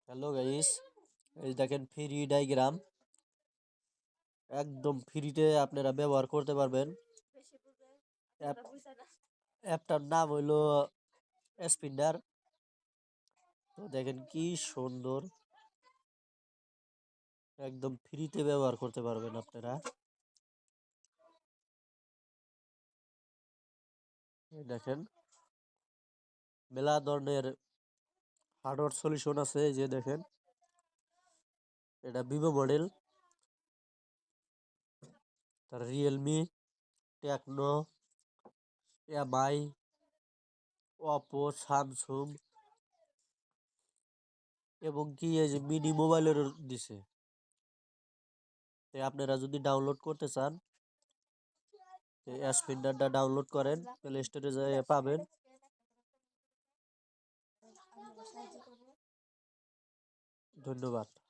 Hello guys, এই দেখেন free ডাইগ্রাম একদম ফ্রিতে আপনারা ব্যবহার করতে পারবেন। অ্যাপ অ্যাপটার নাম হইলো স্পিন্ডার। তো দেখেন কি সুন্দর, একদম ফ্রিতে ব্যবহার করতে পারবেন আপনারা। এই দেখেন মেলা ধরনের হার্ডওয়্যার সলিউশন আছে। এই যে দেখেন এটা ভিভো মডেল, তার Realme, Tecno, Mi, Oppo, Samsung এবং কি এই যে মিনি মোবাইলেরও দিছে। তাই আপনারা যদি ডাউনলোড করতে চান, এই স্পিন্ডারটা ডাউনলোড করেন, প্লে স্টোরে যেয়ে পাবেন। ধন্যবাদ।